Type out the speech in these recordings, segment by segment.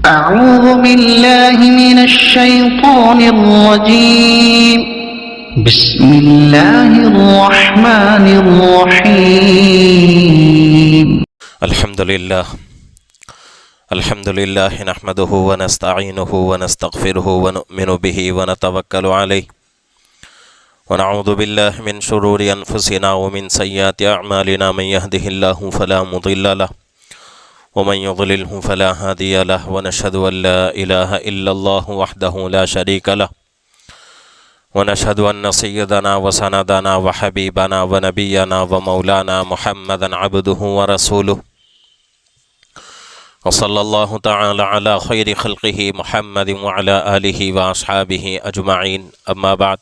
أعوذ بالله من الشيطان الرجيم. بسم الله الرحمن الرحيم. الحمد لله نحمده ونستعينه ونستغفره ونؤمن به ونتوكل عليه ونعوذ بالله من شرور أنفسنا ومن سيئات أعمالنا. من يهده الله فلا مضل له ومن يضلله فلا هادي له ونشهد أن لا إله إلا الله وحده لا شريك له ونشهد أن سيدنا وسندنا وحبيبنا ونبينا ومولانا محمدا عبده ورسوله وصلى الله تعالى على خير خلقه محمد وعلى آله وأصحابه أجمعين. أما بعد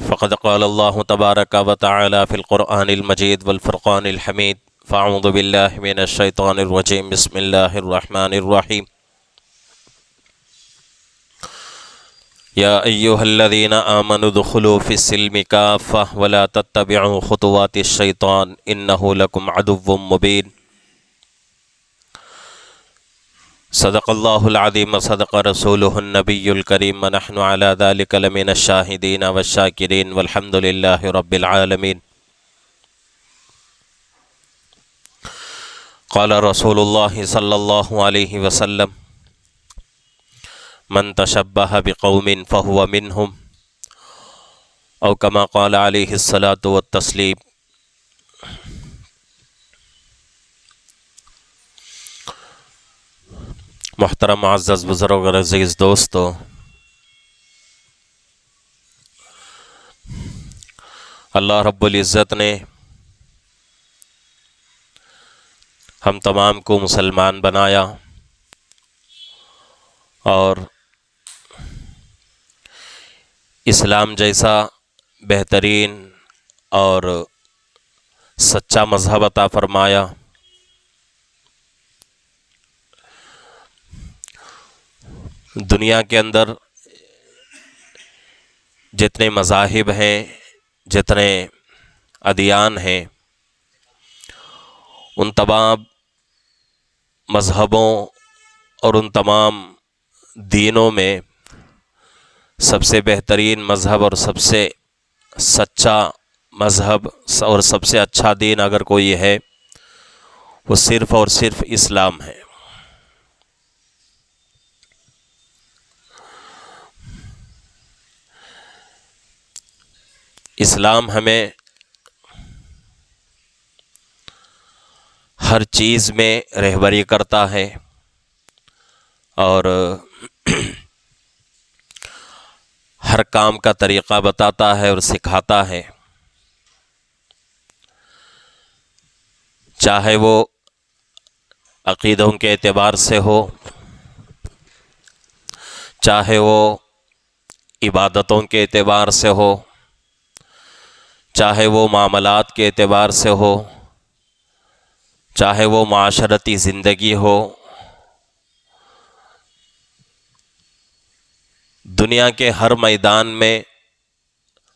فقد قال الله تبارك وتعالى في القرآن المجيد والفرقان الحميد. فأعوذ بالله من الشيطان الرجيم. بسم الله الرحمن الرحيم. يا أيها الذين آمنوا ادخلوا في السلم كافة ولا تتبعوا خطوات الشيطان إنه لكم عدو مبين. صدق الله العظيم وصدق رسوله النبي الكريم ونحن على ذلك لمن الشاهدين والشاكرين والحمد لله رب العالمين. قال رسول الله صلى الله عليه وسلم من تشبه بقوم فهو منهم او كما قال عليه الصلاة والتسليم. محترم معزز بزرگ اور عزیز دوستو، اللہ رب العزت نے ہم تمام کو مسلمان بنایا اور اسلام جیسا بہترین اور سچا مذہب عطا فرمایا. دنیا کے اندر جتنے مذاہب ہیں، جتنے ادیان ہیں، ان تمام مذہبوں اور ان تمام دینوں میں سب سے بہترین مذہب اور سب سے سچا مذہب اور سب سے اچھا دین اگر کوئی ہے وہ صرف اور صرف اسلام ہے. اسلام ہمیں ہر چیز میں رہبری کرتا ہے اور ہر کام کا طریقہ بتاتا ہے اور سکھاتا ہے، چاہے وہ عقیدوں کے اعتبار سے ہو، چاہے وہ عبادتوں کے اعتبار سے ہو، چاہے وہ معاملات کے اعتبار سے ہو، چاہے وہ معاشرتی زندگی ہو. دنیا کے ہر میدان میں،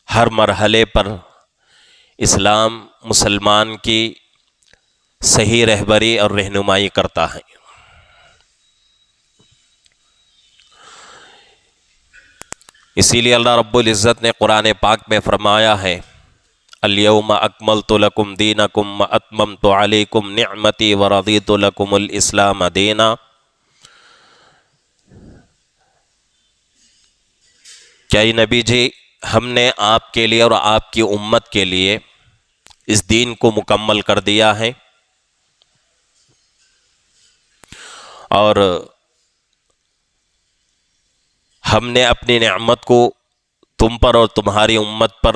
ہر مرحلے پر اسلام مسلمان کی صحیح رہبری اور رہنمائی کرتا ہے. اسی لیے اللہ رب العزت نے قرآن پاک میں فرمایا ہے الیوم اکملت لکم دینکم واتممت علیکم نعمتی ورضیت لکم الاسلام دینا. کیا نبی جی، ہم نے آپ کے لیے اور آپ کی امت کے لیے اس دین کو مکمل کر دیا ہے اور ہم نے اپنی نعمت کو تم پر اور تمہاری امت پر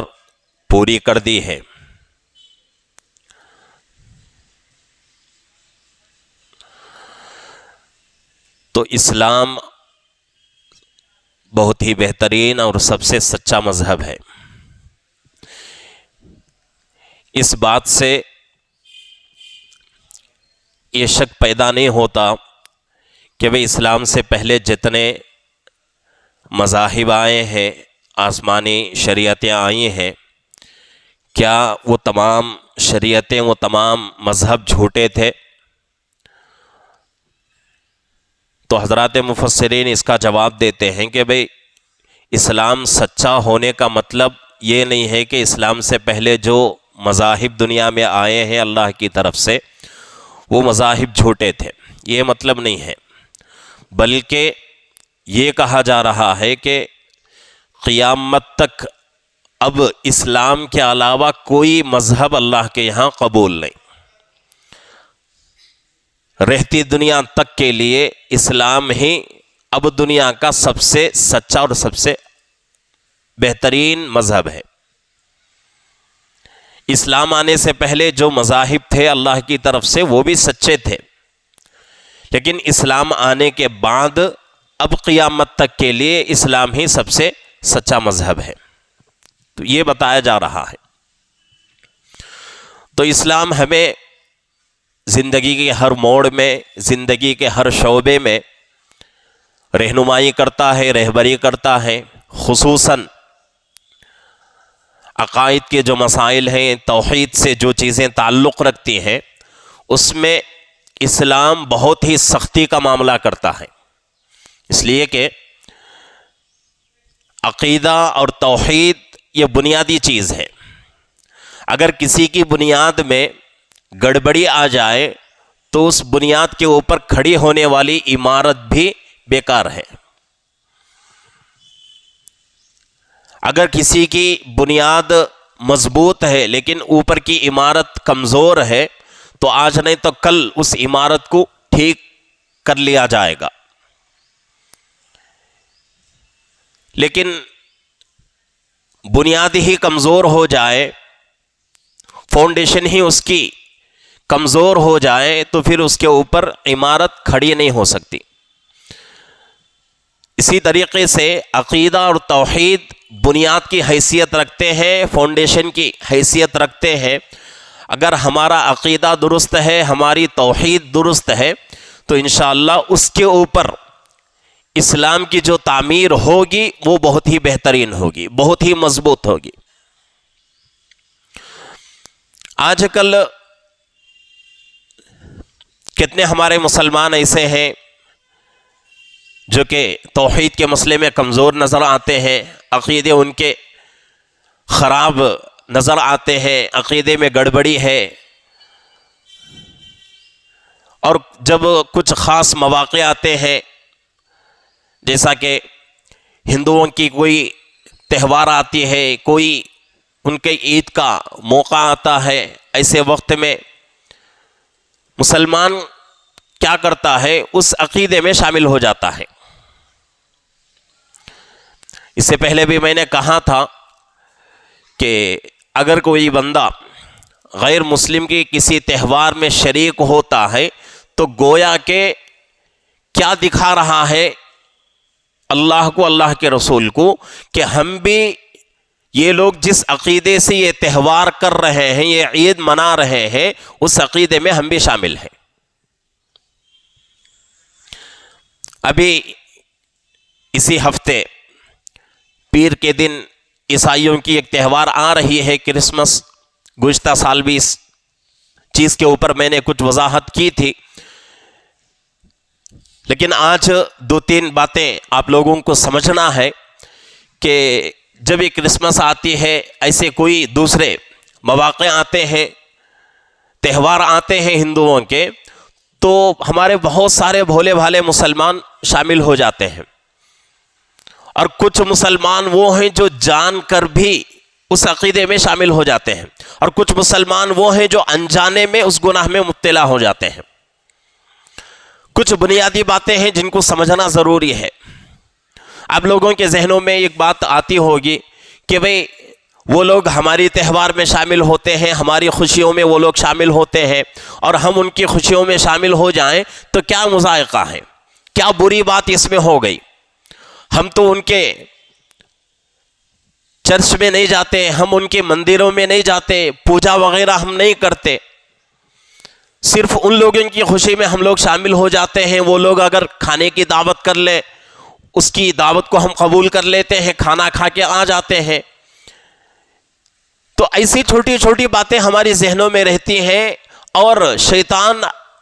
پوری کر دی ہے. تو اسلام بہت ہی بہترین اور سب سے سچا مذہب ہے. اس بات سے یہ شک پیدا نہیں ہوتا کہ وہ اسلام سے پہلے جتنے مذاہب آئے ہیں، آسمانی شریعتیں آئی ہیں، کیا وہ تمام شریعتیں، وہ تمام مذہب جھوٹے تھے؟ تو حضرات مفسرین اس کا جواب دیتے ہیں کہ بھئی اسلام سچا ہونے کا مطلب یہ نہیں ہے کہ اسلام سے پہلے جو مذاہب دنیا میں آئے ہیں اللہ کی طرف سے وہ مذاہب جھوٹے تھے، یہ مطلب نہیں ہے، بلکہ یہ کہا جا رہا ہے کہ قیامت تک اب اسلام کے علاوہ کوئی مذہب اللہ کے یہاں قبول نہیں، رہتی دنیا تک کے لیے اسلام ہی اب دنیا کا سب سے سچا اور سب سے بہترین مذہب ہے۔ اسلام آنے سے پہلے جو مذاہب تھے اللہ کی طرف سے وہ بھی سچے تھے، لیکن اسلام آنے کے بعد اب قیامت تک کے لیے اسلام ہی سب سے سچا مذہب ہے، تو یہ بتایا جا رہا ہے۔ تو اسلام ہمیں زندگی کے ہر موڑ میں، زندگی کے ہر شعبے میں رہنمائی کرتا ہے، رہبری کرتا ہے، خصوصاً عقائد کے جو مسائل ہیں، توحید سے جو چیزیں تعلق رکھتی ہیں، اس میں اسلام بہت ہی سختی کا معاملہ کرتا ہے، اس لیے کہ عقیدہ اور توحید یہ بنیادی چیز ہے۔ اگر کسی کی بنیاد میں گڑبڑی آ جائے تو اس بنیاد کے اوپر کھڑی ہونے والی عمارت بھی بیکار ہے۔ اگر کسی کی بنیاد مضبوط ہے لیکن اوپر کی عمارت کمزور ہے تو آج نہیں تو کل اس عمارت کو ٹھیک کر لیا جائے گا، لیکن بنیاد ہی کمزور ہو جائے، فاؤنڈیشن ہی اس کی کمزور ہو جائے تو پھر اس کے اوپر عمارت کھڑی نہیں ہو سکتی۔ اسی طریقے سے عقیدہ اور توحید بنیاد کی حیثیت رکھتے ہیں، فاؤنڈیشن کی حیثیت رکھتے ہیں۔ اگر ہمارا عقیدہ درست ہے، ہماری توحید درست ہے تو انشاءاللہ اس کے اوپر اسلام کی جو تعمیر ہوگی وہ بہت ہی بہترین ہوگی، بہت ہی مضبوط ہوگی۔ آج کل کتنے ہمارے مسلمان ایسے ہیں جو کہ توحید کے مسئلے میں کمزور نظر آتے ہیں، عقیدے ان کے خراب نظر آتے ہیں، عقیدے میں گڑبڑی ہے، اور جب کچھ خاص مواقع آتے ہیں، جیسا کہ ہندوؤں کی کوئی تہوار آتی ہے، کوئی ان کے عید کا موقع آتا ہے، ایسے وقت میں مسلمان کیا کرتا ہے، اس عقیدے میں شامل ہو جاتا ہے۔ اس سے پہلے بھی میں نے کہا تھا کہ اگر کوئی بندہ غیر مسلم کی کسی تہوار میں شریک ہوتا ہے تو گویا کہ کیا دکھا رہا ہے اللہ کو، اللہ کے رسول کو، کہ ہم بھی یہ لوگ جس عقیدے سے یہ تہوار کر رہے ہیں، یہ عید منا رہے ہیں، اس عقیدے میں ہم بھی شامل ہیں۔ ابھی اسی ہفتے پیر کے دن عیسائیوں کی ایک تہوار آ رہی ہے، کرسمس۔ گزشتہ سال بھی اس چیز کے اوپر میں نے کچھ وضاحت کی تھی، لیکن آج دو تین باتیں آپ لوگوں کو سمجھنا ہے کہ جب یہ کرسمس آتی ہے، ایسے کوئی دوسرے مواقع آتے ہیں، تہوار آتے ہیں ہندوؤں کے، تو ہمارے بہت سارے بھولے بھالے مسلمان شامل ہو جاتے ہیں، اور کچھ مسلمان وہ ہیں جو جان کر بھی اس عقیدے میں شامل ہو جاتے ہیں، اور کچھ مسلمان وہ ہیں جو انجانے میں اس گناہ میں مبتلا ہو جاتے ہیں۔ کچھ بنیادی باتیں ہیں جن کو سمجھنا ضروری ہے۔ آپ لوگوں کے ذہنوں میں ایک بات آتی ہوگی کہ بھئی وہ لوگ ہماری تہوار میں شامل ہوتے ہیں، ہماری خوشیوں میں وہ لوگ شامل ہوتے ہیں، اور ہم ان کی خوشیوں میں شامل ہو جائیں تو کیا مذائقہ ہے، کیا بری بات اس میں ہو گئی؟ ہم تو ان کے چرچ میں نہیں جاتے، ہم ان کے مندروں میں نہیں جاتے، پوجا وغیرہ ہم نہیں کرتے، صرف ان لوگوں کی خوشی میں ہم لوگ شامل ہو جاتے ہیں۔ وہ لوگ اگر کھانے کی دعوت کر لیں، اس کی دعوت کو ہم قبول کر لیتے ہیں، کھانا کھا کے آ جاتے ہیں۔ تو ایسی چھوٹی چھوٹی باتیں ہماری ذہنوں میں رہتی ہیں، اور شیطان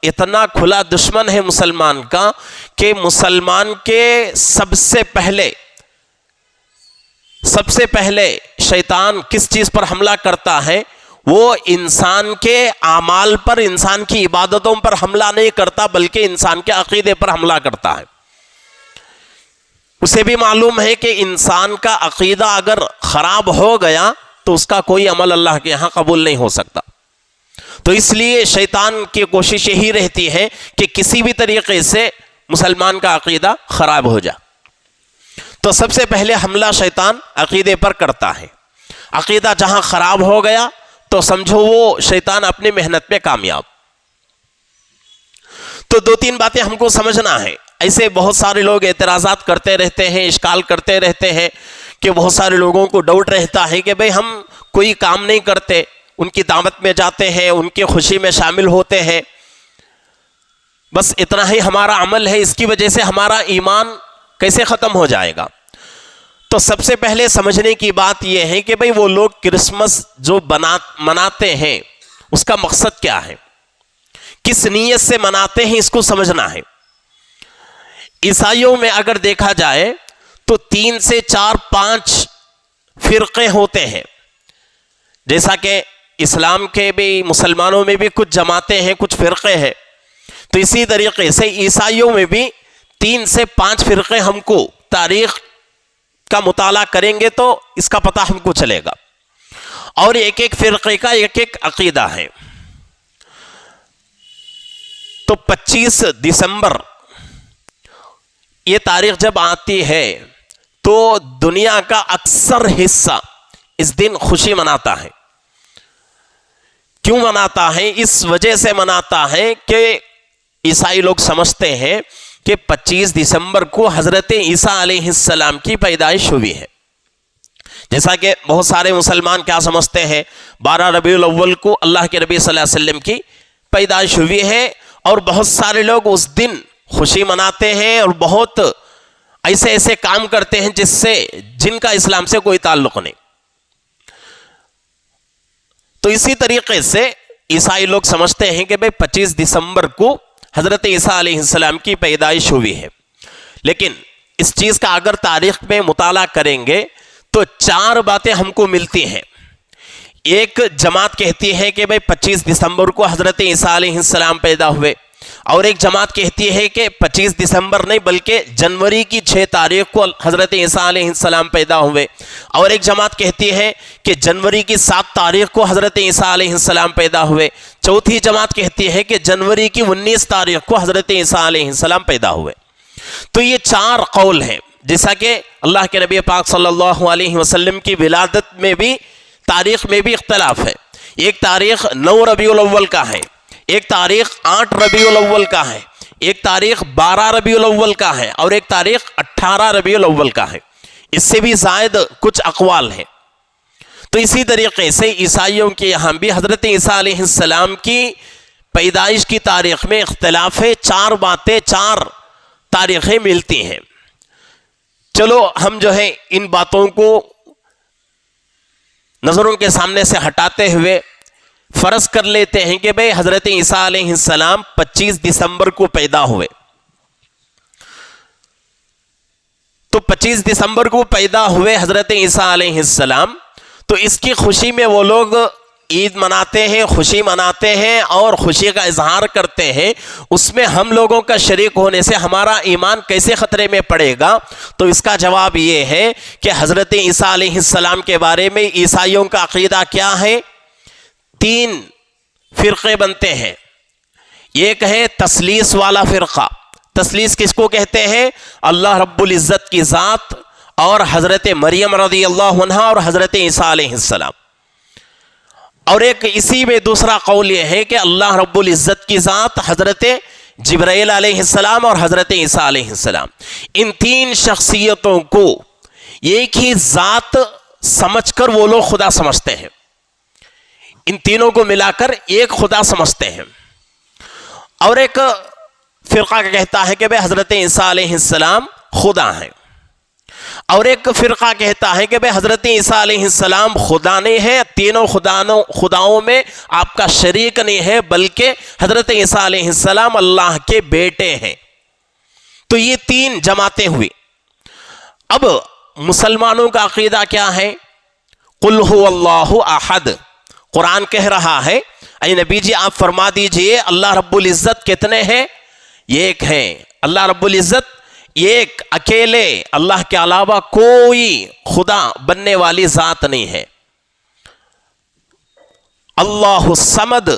اتنا کھلا دشمن ہے مسلمان کا کہ مسلمان کے سب سے پہلے شیطان کس چیز پر حملہ کرتا ہے؟ وہ انسان کے اعمال پر، انسان کی عبادتوں پر حملہ نہیں کرتا، بلکہ انسان کے عقیدے پر حملہ کرتا ہے۔ اسے بھی معلوم ہے کہ انسان کا عقیدہ اگر خراب ہو گیا تو اس کا کوئی عمل اللہ کے ہاں قبول نہیں ہو سکتا۔ تو اس لیے شیطان کی کوشش یہی رہتی ہے کہ کسی بھی طریقے سے مسلمان کا عقیدہ خراب ہو جائے۔ تو سب سے پہلے حملہ شیطان عقیدے پر کرتا ہے۔ عقیدہ جہاں خراب ہو گیا تو سمجھو وہ شیطان اپنی محنت میں کامیاب۔ تو دو تین باتیں ہم کو سمجھنا ہے۔ ایسے بہت سارے لوگ اعتراضات کرتے رہتے ہیں، اشکال کرتے رہتے ہیں کہ بہت سارے لوگوں کو ڈاؤٹ رہتا ہے کہ بھئی ہم کوئی کام نہیں کرتے، ان کی دعوت میں جاتے ہیں، ان کی خوشی میں شامل ہوتے ہیں، بس اتنا ہی ہمارا عمل ہے، اس کی وجہ سے ہمارا ایمان کیسے ختم ہو جائے گا؟ تو سب سے پہلے سمجھنے کی بات یہ ہے کہ بھئی وہ لوگ کرسمس جو مناتے ہیں اس کا مقصد کیا ہے، کس نیت سے مناتے ہیں، اس کو سمجھنا ہے۔ عیسائیوں میں اگر دیکھا جائے تو 3 سے 4-5 فرقے ہوتے ہیں، جیسا کہ اسلام کے بھی، مسلمانوں میں بھی کچھ جماعتیں ہیں، کچھ فرقے ہیں، تو اسی طریقے سے عیسائیوں میں بھی 3 سے 5 فرقے ہم کو تاریخ کا مطالعہ کریں گے تو اس کا پتہ ہم کو چلے گا، اور ایک ایک فرقے کا ایک ایک عقیدہ ہے۔ تو 25 دسمبر یہ تاریخ جب آتی ہے تو دنیا کا اکثر حصہ اس دن خوشی مناتا ہے۔ کیوں مناتا ہے؟ اس وجہ سے مناتا ہے کہ عیسائی لوگ سمجھتے ہیں کہ 25 دسمبر کو حضرت عیسیٰ علیہ السلام کی پیدائش ہوئی ہے۔ جیسا کہ بہت سارے مسلمان کیا سمجھتے ہیں، 12 ربیع الاول کو اللہ کے نبی صلی اللہ علیہ وسلم کی پیدائش ہوئی ہے، اور بہت سارے لوگ اس دن خوشی مناتے ہیں اور بہت ایسے کام کرتے ہیں جن کا اسلام سے کوئی تعلق نہیں۔ تو اسی طریقے سے عیسائی لوگ سمجھتے ہیں کہ 25 دسمبر کو حضرت عیسیٰ علیہ السلام کی پیدائش ہوئی ہے، لیکن اس چیز کا اگر تاریخ میں مطالعہ کریں گے تو 4 باتیں ہم کو ملتی ہیں۔ ایک جماعت کہتی ہے کہ 25 دسمبر کو حضرت عیسیٰ علیہ السلام پیدا ہوئے، اور ایک جماعت کہتی ہے کہ 25 دسمبر نہیں بلکہ جنوری کی 6 تاریخ کو حضرت عیسیٰ علیہ السلام پیدا ہوئے، اور ایک جماعت کہتی ہے کہ جنوری کی 7 تاریخ کو حضرت عیسیٰ علیہ السلام پیدا ہوئے، چوتھی جماعت کہتی ہے کہ جنوری کی 19 تاریخ کو حضرت عیسیٰ علیہ السلام پیدا ہوئے۔ تو یہ 4 قول ہیں، جیسا کہ اللہ کے نبی پاک صلی اللہ علیہ وسلم کی ولادت میں بھی، تاریخ میں بھی اختلاف ہے۔ ایک تاریخ 9 ربیع الاول کا ہے، ایک تاریخ 8 ربیع الاول کا ہے، ایک تاریخ 12 ربیع الاول کا ہے، اور ایک تاریخ 18 ربیع الاول کا ہے۔ اس سے بھی زائد کچھ اقوال ہیں۔ تو اسی طریقے سے عیسائیوں کے یہاں بھی حضرت عیسیٰ علیہ السلام کی پیدائش کی تاریخ میں اختلاف ہے۔ 4 باتیں، 4 تاریخیں ملتی ہیں۔ چلو ہم جو ہے ان باتوں کو نظروں کے سامنے سے ہٹاتے ہوئے فرض کر لیتے ہیں کہ بھئی حضرت عیسیٰ علیہ السلام 25 دسمبر کو پیدا ہوئے۔ تو 25 دسمبر کو پیدا ہوئے حضرت عیسیٰ علیہ السلام، تو اس کی خوشی میں وہ لوگ عید مناتے ہیں، خوشی مناتے ہیں اور خوشی کا اظہار کرتے ہیں۔ اس میں ہم لوگوں کا شریک ہونے سے ہمارا ایمان کیسے خطرے میں پڑے گا؟ تو اس کا جواب یہ ہے کہ حضرت عیسیٰ علیہ السلام کے بارے میں عیسائیوں کا عقیدہ کیا ہے؟ 3 فرقے بنتے ہیں۔ ایک ہے تثلیث والا فرقہ۔ تثلیث کس کو کہتے ہیں؟ اللہ رب العزت کی ذات اور حضرت مریم رضی اللہ عنہا اور حضرت عیسیٰ علیہ السلام۔ اور ایک اسی میں دوسرا قول یہ ہے کہ اللہ رب العزت کی ذات، حضرت جبرائیل علیہ السلام اور حضرت عیسیٰ علیہ السلام، ان 3 شخصیتوں کو ایک ہی ذات سمجھ کر وہ لوگ خدا سمجھتے ہیں۔ ان تینوں کو ملا کر ایک خدا سمجھتے ہیں۔ اور ایک فرقہ کہتا ہے کہ بھئی حضرت عیسیٰ علیہ السلام خدا ہیں۔ اور ایک فرقہ کہتا ہے کہ بھئی حضرت عیسیٰ علیہ السلام خدا نہیں ہے، تینوں خداؤں میں آپ کا شریک نہیں ہے، بلکہ حضرت عیسیٰ علیہ السلام اللہ کے بیٹے ہیں۔ تو یہ تین جماعتیں ہوئی۔ اب مسلمانوں کا عقیدہ کیا ہے؟ قل هو اللہ احد، قرآن کہہ رہا ہے اے نبی جی آپ فرما دیجئے اللہ رب العزت کتنے ہیں؟ ایک ہیں۔ اللہ رب العزت ایک اکیلے، اللہ کے علاوہ کوئی خدا بننے والی ذات نہیں ہے۔ اللہ الصمد،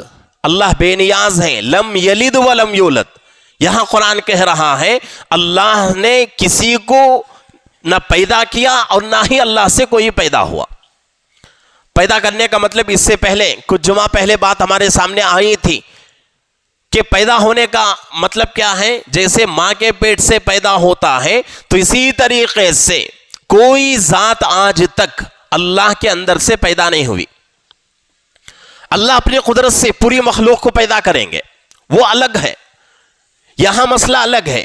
اللہ بے نیاز ہیں، لم یلد ولم یولد۔ یہاں قرآن کہہ رہا ہے اللہ نے کسی کو نہ پیدا کیا اور نہ ہی اللہ سے کوئی پیدا ہوا۔ پیدا کرنے کا مطلب اس سے پہلے کچھ جمعہ پہلے بات ہمارے سامنے آئی تھی کہ پیدا ہونے کا مطلب کیا ہے؟ جیسے ماں کے پیٹ سے پیدا ہوتا ہے تو اسی طریقے سے کوئی ذات آج تک اللہ کے اندر سے پیدا نہیں ہوئی۔ اللہ اپنی قدرت سے پوری مخلوق کو پیدا کریں گے، وہ الگ ہے۔ یہاں مسئلہ الگ ہے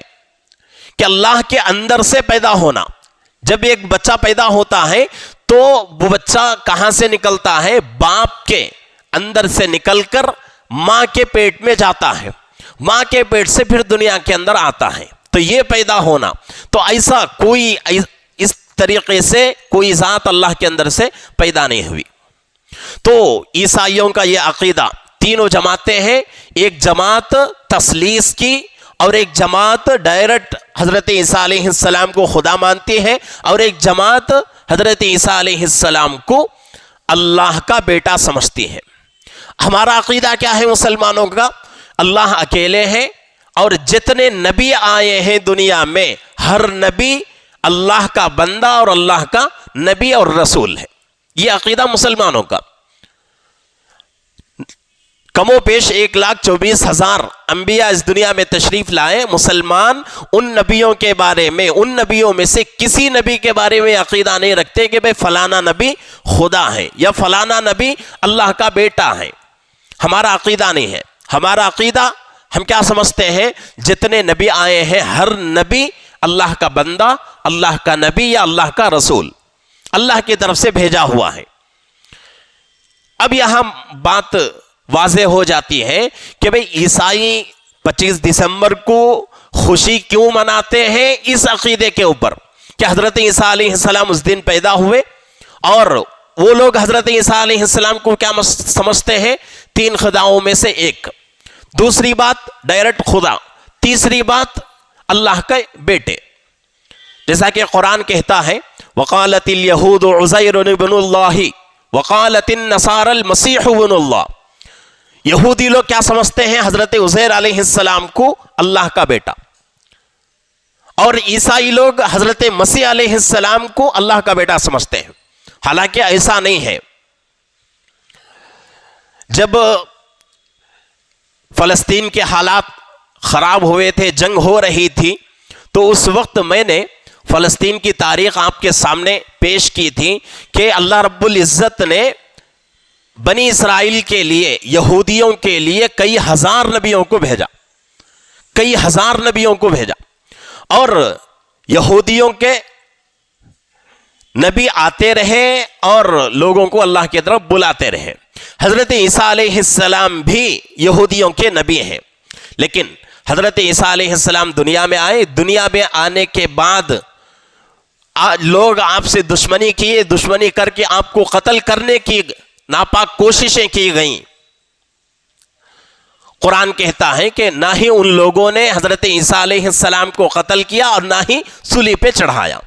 کہ اللہ کے اندر سے پیدا ہونا۔ جب ایک بچہ پیدا ہوتا ہے تو وہ بچہ کہاں سے نکلتا ہے؟ باپ کے اندر سے نکل کر ماں کے پیٹ میں جاتا ہے، ماں کے پیٹ سے پھر دنیا کے اندر آتا ہے۔ تو یہ پیدا ہونا، تو ایسا کوئی اس طریقے سے کوئی ذات اللہ کے اندر سے پیدا نہیں ہوئی۔ تو عیسائیوں کا یہ عقیدہ، تینوں جماعتیں ہیں، ایک جماعت تثلیث کی اور ایک جماعت ڈائریکٹ حضرت عیسیٰ علیہ السلام کو خدا مانتی ہے، اور ایک جماعت حضرت عیسیٰ علیہ السلام کو اللہ کا بیٹا سمجھتی ہے۔ ہمارا عقیدہ کیا ہے مسلمانوں کا؟ اللہ اکیلے ہیں، اور جتنے نبی آئے ہیں دنیا میں ہر نبی اللہ کا بندہ اور اللہ کا نبی اور رسول ہے۔ یہ عقیدہ مسلمانوں کا۔ کم و بیش 1,24,000 انبیاء اس دنیا میں تشریف لائے۔ مسلمان ان نبیوں کے بارے میں، ان نبیوں میں سے کسی نبی کے بارے میں عقیدہ نہیں رکھتے کہ بھئی فلانا نبی خدا ہے یا فلانا نبی اللہ کا بیٹا ہے۔ ہمارا عقیدہ نہیں ہے۔ ہمارا عقیدہ، ہم کیا سمجھتے ہیں؟ جتنے نبی آئے ہیں ہر نبی اللہ کا بندہ، اللہ کا نبی یا اللہ کا رسول، اللہ کی طرف سے بھیجا ہوا ہے۔ اب یہاں بات واضح ہو جاتی ہے کہ بھئی عیسائی 25 دسمبر کو خوشی کیوں مناتے ہیں؟ اس عقیدے کے اوپر کہ حضرت عیسیٰ علیہ السلام اس دن پیدا ہوئے، اور وہ لوگ حضرت عیسیٰ علیہ السلام کو کیا سمجھتے ہیں؟ 3 خداؤں میں سے ایک۔ دوسری بات ڈائریکٹ خدا، تیسری بات اللہ کے بیٹے، جیسا کہ قرآن کہتا ہے وقالت اليہود عزیر ابن اللہ وقالت النصارى المسیح ابن اللہ۔ یہودی لوگ کیا سمجھتے ہیں؟ حضرت عزیر علیہ السلام کو اللہ کا بیٹا، اور عیسائی لوگ حضرت مسیح علیہ السلام کو اللہ کا بیٹا سمجھتے ہیں، حالانکہ ایسا نہیں ہے۔ جب فلسطین کے حالات خراب ہوئے تھے، جنگ ہو رہی تھی، تو اس وقت میں نے فلسطین کی تاریخ آپ کے سامنے پیش کی تھی کہ اللہ رب العزت نے بنی اسرائیل کے لیے، یہودیوں کے لیے کئی ہزار نبیوں کو بھیجا، کئی ہزار نبیوں کو بھیجا، اور یہودیوں کے نبی آتے رہے اور لوگوں کو اللہ کی طرف بلاتے رہے۔ حضرت عیسیٰ علیہ السلام بھی یہودیوں کے نبی ہیں، لیکن حضرت عیسیٰ علیہ السلام دنیا میں آئے، دنیا میں آنے کے بعد لوگ آپ سے دشمنی کیے، دشمنی کر کے آپ کو قتل کرنے کی ناپاک کوششیں کی گئیں۔ قرآن کہتا ہے کہ نہ ہی ان لوگوں نے حضرت عیسیٰ علیہ السلام کو قتل کیا اور نہ ہی صلیب پہ چڑھایا،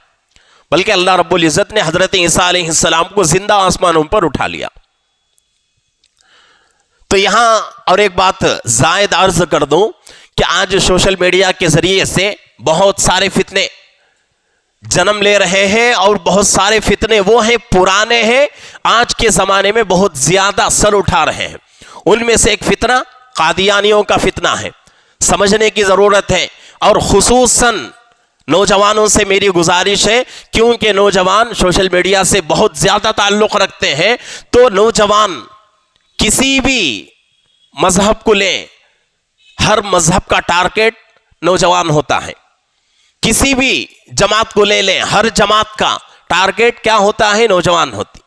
بلکہ اللہ رب العزت نے حضرت عیسیٰ علیہ السلام کو زندہ آسمانوں پر اٹھا لیا۔ تو یہاں اور ایک بات زائد عرض کر دوں کہ آج سوشل میڈیا کے ذریعے سے بہت سارے فتنے جنم لے رہے ہیں، اور بہت سارے فتنے وہ ہیں پرانے ہیں، آج کے زمانے میں بہت زیادہ سر اٹھا رہے ہیں۔ ان میں سے ایک فتنہ قادیانیوں کا فتنہ ہے، سمجھنے کی ضرورت ہے، اور خصوصاً نوجوانوں سے میری گزارش ہے، کیونکہ نوجوان سوشل میڈیا سے بہت زیادہ تعلق رکھتے ہیں، تو نوجوان کسی بھی مذہب کو لیں، ہر مذہب کا ٹارگٹ نوجوان ہوتا ہے، کسی بھی جماعت کو لے لیں، ہر جماعت کا ٹارگیٹ کیا ہوتا ہے؟ نوجوان ہوتی.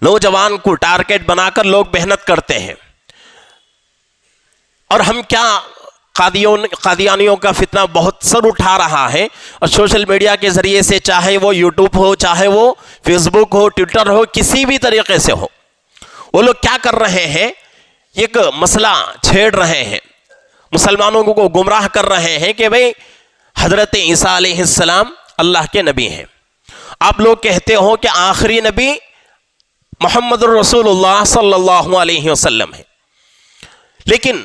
نوجوان کو ٹارگیٹ بنا کر لوگ محنت کرتے ہیں. اور ہم کیا قادیانیوں کا فتنہ بہت سر اٹھا رہا ہے، اور سوشل میڈیا کے ذریعے سے، چاہے وہ یوٹیوب ہو، چاہے وہ فیس بک ہو، ٹویٹر ہو، کسی بھی طریقے سے ہو، وہ لوگ کیا کر رہے ہیں؟ ایک مسئلہ چھیڑ رہے ہیں، مسلمانوں کو گمراہ کر رہے ہیں کہ بھئی حضرت عیسیٰ علیہ السلام اللہ کے نبی ہیں. آپ لوگ کہتے ہو کہ آخری نبی محمد الرسول اللہ صلی اللہ علیہ وسلم ہے، لیکن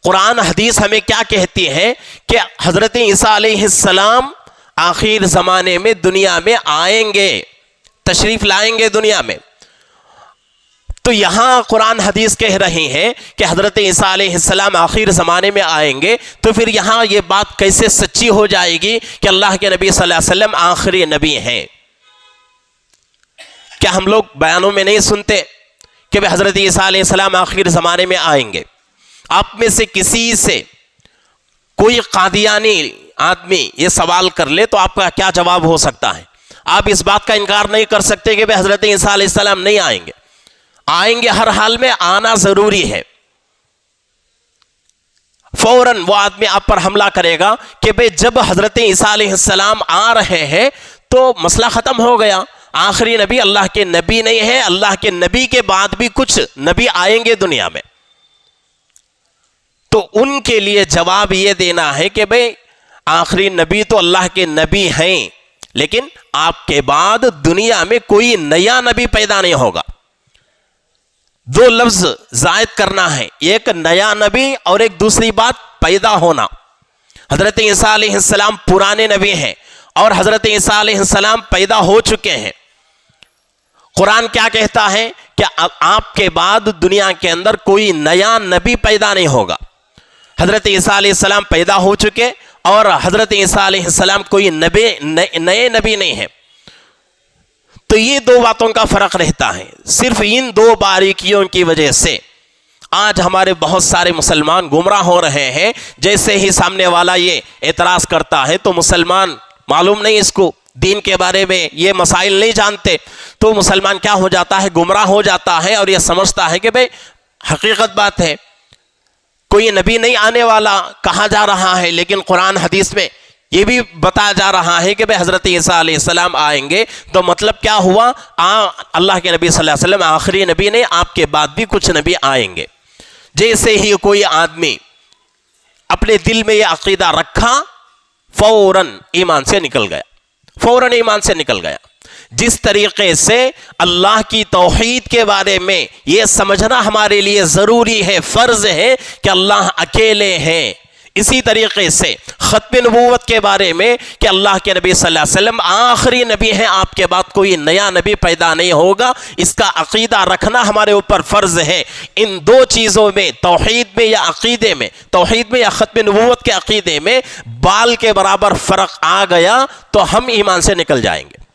قرآن حدیث ہمیں کیا کہتی ہے کہ حضرت عیسیٰ علیہ السلام آخر زمانے میں دنیا میں آئیں گے، تشریف لائیں گے دنیا میں. تو یہاں قرآن حدیث کہہ رہی ہے کہ حضرت عیسیٰ علیہ السلام آخر زمانے میں آئیں گے، تو پھر یہاں یہ بات کیسے سچی ہو جائے گی کہ اللہ کے نبی صلی اللہ علیہ وسلم آخری نبی ہیں؟ کیا ہم لوگ بیانوں میں نہیں سنتے کہ حضرت عیسیٰ علیہ السلام آخر زمانے میں آئیں گے؟ آپ میں سے کسی سے کوئی قادیانی آدمی یہ سوال کر لے تو آپ کا کیا جواب ہو سکتا ہے؟ آپ اس بات کا انکار نہیں کر سکتے کہ حضرت عیسیٰ علیہ السلام نہیں آئیں گے. آئیں گے، ہر حال میں آنا ضروری ہے. فوراً وہ آدمی آپ پر حملہ کرے گا کہ بھئی جب حضرت عیسیٰ علیہ السلام آ رہے ہیں تو مسئلہ ختم ہو گیا. آخری نبی اللہ کے نبی نہیں ہے، اللہ کے نبی کے بعد بھی کچھ نبی آئیں گے دنیا میں. تو ان کے لیے جواب یہ دینا ہے کہ بھئی آخری نبی تو اللہ کے نبی ہیں، لیکن آپ کے بعد دنیا میں کوئی نیا نبی پیدا نہیں ہوگا. دو لفظ زائد کرنا ہے، ایک نیا نبی اور ایک دوسری بات پیدا ہونا. حضرت عیسیٰ علیہ السلام پرانے نبی ہیں اور حضرت عیسیٰ علیہ السلام پیدا ہو چکے ہیں. قرآن کیا کہتا ہے کہ آپ کے بعد دنیا کے اندر کوئی نیا نبی پیدا نہیں ہوگا. حضرت عیسیٰ علیہ السلام پیدا ہو چکے اور حضرت عیسیٰ علیہ السلام کوئی نئے نبی نہیں ہے. تو یہ دو باتوں کا فرق رہتا ہے. صرف ان دو باریکیوں کی وجہ سے آج ہمارے بہت سارے مسلمان گمراہ ہو رہے ہیں. جیسے ہی سامنے والا یہ اعتراض کرتا ہے تو مسلمان معلوم نہیں اس کو دین کے بارے میں یہ مسائل نہیں جانتے، تو مسلمان کیا ہو جاتا ہے؟ گمراہ ہو جاتا ہے اور یہ سمجھتا ہے کہ بھئی حقیقت بات ہے، کوئی نبی نہیں آنے والا کہا جا رہا ہے، لیکن قرآن حدیث میں یہ بھی بتایا جا رہا ہے کہ بھئی حضرت عیسیٰ علیہ السلام آئیں گے. تو مطلب کیا ہوا؟ اللہ کے نبی صلی اللہ علیہ وسلم آخری نبی نہیں، آپ کے بعد بھی کچھ نبی آئیں گے. جیسے ہی کوئی آدمی اپنے دل میں یہ عقیدہ رکھا، فوراً ایمان سے نکل گیا، فوراً ایمان سے نکل گیا. جس طریقے سے اللہ کی توحید کے بارے میں یہ سمجھنا ہمارے لیے ضروری ہے، فرض ہے کہ اللہ اکیلے ہیں، اسی طریقے سے ختم نبوت کے بارے میں کہ اللہ کے نبی صلی اللہ علیہ وسلم آخری نبی ہیں، آپ کے بعد کوئی نیا نبی پیدا نہیں ہوگا، اس کا عقیدہ رکھنا ہمارے اوپر فرض ہے. ان دو چیزوں میں، توحید میں یا عقیدے میں، توحید میں یا ختم نبوت کے عقیدے میں بال کے برابر فرق آ گیا تو ہم ایمان سے نکل جائیں گے.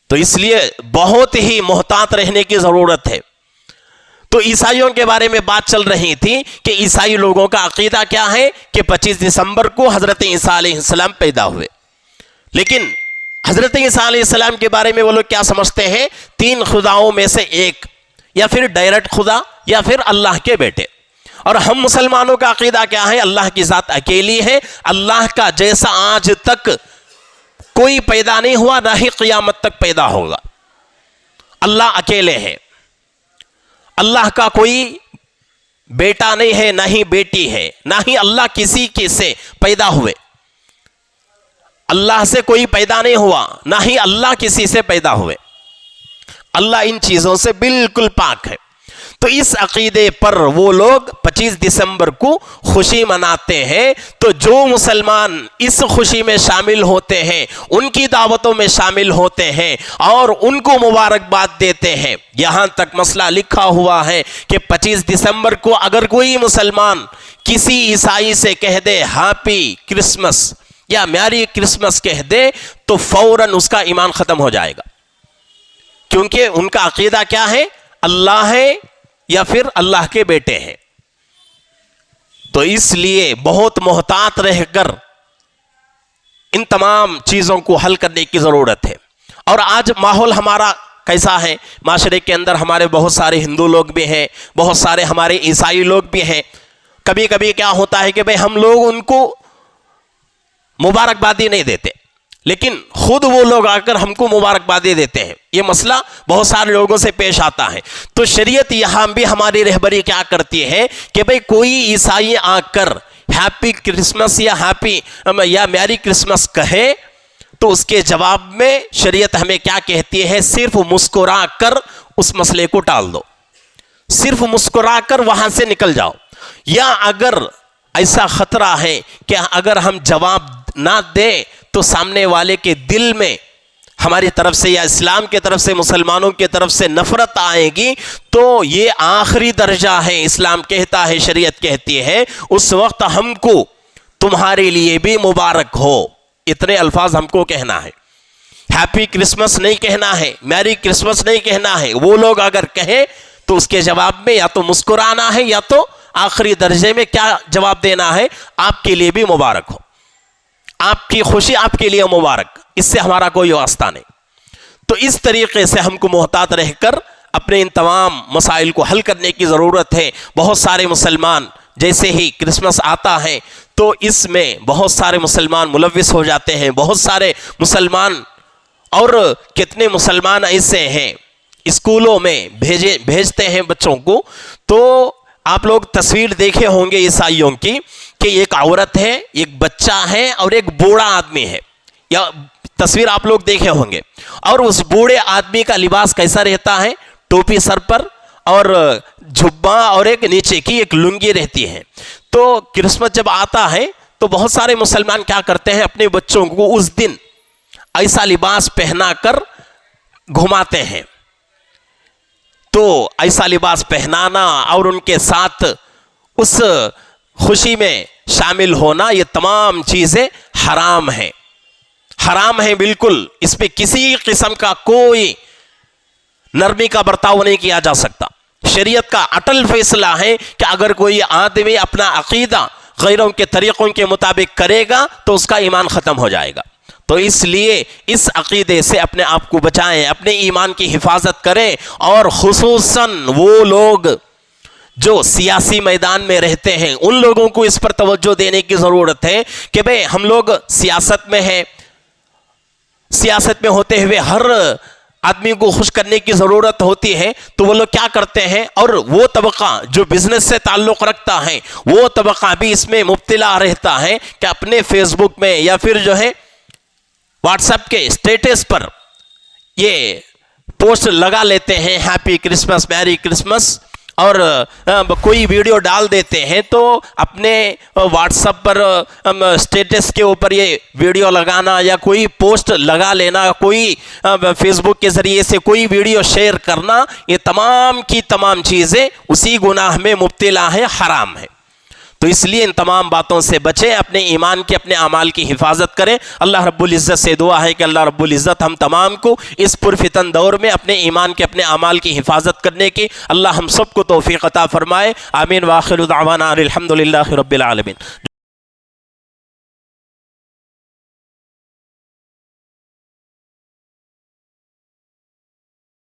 تو اس لیے بہت ہی محتاط رہنے کی ضرورت ہے. تو عیسائیوں کے بارے میں بات چل رہی تھی کہ عیسائی لوگوں کا عقیدہ کیا ہے کہ 25 دسمبر کو حضرت عیسیٰ علیہ السلام پیدا ہوئے. لیکن حضرت عیسیٰ علیہ السلام کے بارے میں وہ لوگ کیا سمجھتے ہیں؟ 3 خداؤں میں سے ایک، یا پھر ڈائریکٹ خدا، یا پھر اللہ کے بیٹے. اور ہم مسلمانوں کا عقیدہ کیا ہے؟ اللہ کی ذات اکیلی ہے، اللہ کا جیسا آج تک کوئی پیدا نہیں ہوا، نہ ہی قیامت تک پیدا ہوگا. اللہ اکیلے ہے، اللہ کا کوئی بیٹا نہیں ہے، نہ ہی بیٹی ہے، نہ ہی اللہ کسی کے سے پیدا ہوئے. اللہ سے کوئی پیدا نہیں ہوا، نہ ہی اللہ کسی سے پیدا ہوئے. اللہ ان چیزوں سے بالکل پاک ہے. تو اس عقیدے پر وہ لوگ 25 دسمبر کو خوشی مناتے ہیں. تو جو مسلمان اس خوشی میں شامل ہوتے ہیں، ان کی دعوتوں میں شامل ہوتے ہیں اور ان کو مبارکباد دیتے ہیں. یہاں تک مسئلہ لکھا ہوا ہے کہ 25 دسمبر کو اگر کوئی مسلمان کسی عیسائی سے کہہ دے ہیپی کرسمس یا میری کرسمس کہہ دے تو فوراً اس کا ایمان ختم ہو جائے گا. کیونکہ ان کا عقیدہ کیا ہے؟ اللہ ہے یا پھر اللہ کے بیٹے ہیں. تو اس لیے بہت محتاط رہ کر ان تمام چیزوں کو حل کرنے کی ضرورت ہے۔ اور آج ماحول ہمارا کیسا ہے؟ معاشرے کے اندر ہمارے بہت سارے ہندو لوگ بھی ہیں، بہت سارے ہمارے عیسائی لوگ بھی ہیں۔ کبھی کبھی کیا ہوتا ہے کہ بھئی ہم لوگ ان کو مبارکبادی نہیں دیتے، لیکن خود وہ لوگ آ کر ہم کو مبارکبادی دیتے ہیں۔ یہ مسئلہ بہت سارے لوگوں سے پیش آتا ہے۔ تو شریعت یہاں بھی ہماری رہبری کیا کرتی ہے کہ بھئی کوئی عیسائی آ کر ہیپی کرسمس یا میری کرسمس کہے تو اس کے جواب میں شریعت ہمیں کیا کہتی ہے؟ صرف مسکرا کر اس مسئلے کو ٹال دو، صرف مسکرا کر وہاں سے نکل جاؤ۔ یا اگر ایسا خطرہ ہے کہ اگر ہم جواب نہ دیں تو سامنے والے کے دل میں ہماری طرف سے یا اسلام کی طرف سے، مسلمانوں کی طرف سے نفرت آئے گی، تو یہ آخری درجہ ہے۔ اسلام کہتا ہے، شریعت کہتی ہے، اس وقت ہم کو تمہارے لیے بھی مبارک ہو، اتنے الفاظ ہم کو کہنا ہے۔ ہیپی کرسمس نہیں کہنا ہے، میری کرسمس نہیں کہنا ہے۔ وہ لوگ اگر کہیں تو اس کے جواب میں یا تو مسکرانا ہے یا تو آخری درجے میں کیا جواب دینا ہے؟ آپ کے لیے بھی مبارک ہو، آپ کی خوشی آپ کے لیے مبارک، اس سے ہمارا کوئی واسطہ نہیں۔ تو اس طریقے سے ہم کو محتاط رہ کر اپنے ان تمام مسائل کو حل کرنے کی ضرورت ہے۔ بہت سارے مسلمان جیسے ہی کرسمس آتا ہے تو اس میں بہت سارے مسلمان ملوث ہو جاتے ہیں۔ بہت سارے مسلمان، اور کتنے مسلمان ایسے ہیں اسکولوں میں بھیجتے ہیں بچوں کو، تو آپ لوگ تصویر دیکھے ہوں گے عیسائیوں کی کہ ایک عورت ہے، ایک بچہ ہے اور ایک بوڑھا آدمی ہے، یا تصویر آپ لوگ دیکھے ہوں گے۔ اور اس بوڑھے آدمی کا لباس کیسا رہتا ہے؟ ٹوپی سر پر اور جھبا اور ایک نیچے کی ایک لنگی رہتی ہے۔ تو کرسمس جب آتا ہے تو بہت سارے مسلمان کیا کرتے ہیں؟ اپنے بچوں کو اس دن ایسا لباس پہنا کر گھماتے ہیں۔ تو ایسا لباس پہنانا اور ان کے ساتھ اس خوشی میں شامل ہونا، یہ تمام چیزیں حرام ہیں، حرام ہیں بالکل۔ اس پہ کسی قسم کا کوئی نرمی کا برتاؤ نہیں کیا جا سکتا۔ شریعت کا اٹل فیصلہ ہے کہ اگر کوئی آدمی اپنا عقیدہ غیروں کے طریقوں کے مطابق کرے گا تو اس کا ایمان ختم ہو جائے گا۔ تو اس لیے اس عقیدے سے اپنے آپ کو بچائیں، اپنے ایمان کی حفاظت کریں، اور خصوصاً وہ لوگ جو سیاسی میدان میں رہتے ہیں ان لوگوں کو اس پر توجہ دینے کی ضرورت ہے کہ بھئی ہم لوگ سیاست میں ہیں، سیاست میں ہوتے ہوئے ہر آدمی کو خوش کرنے کی ضرورت ہوتی ہے، تو وہ لوگ کیا کرتے ہیں، اور وہ طبقہ جو بزنس سے تعلق رکھتا ہے وہ طبقہ بھی اس میں مبتلا رہتا ہے کہ اپنے فیس بک میں یا پھر جو ہے واٹس ایپ کے اسٹیٹس پر یہ پوسٹ لگا لیتے ہیں، ہیپی کرسمس، میری کرسمس، اور کوئی ویڈیو ڈال دیتے ہیں تو اپنے واٹس ایپ پر اسٹیٹس کے اوپر یہ ویڈیو لگانا یا کوئی پوسٹ لگا لینا، کوئی فیس بک کے ذریعے سے کوئی ویڈیو شیئر کرنا، یہ تمام کی تمام چیزیں اسی گناہ میں مبتلا ہے، حرام ہے۔ تو اس لیے ان تمام باتوں سے بچیں، اپنے ایمان کے، اپنے اعمال کی حفاظت کریں۔ اللہ رب العزت سے دعا ہے کہ اللہ رب العزت ہم تمام کو اس پرفتن دور میں اپنے ایمان کے، اپنے اعمال کی حفاظت کرنے کی اللہ ہم سب کو توفیق عطا فرمائے۔ آمین۔ وآخر دعوانا الحمدللہ رب العالمین۔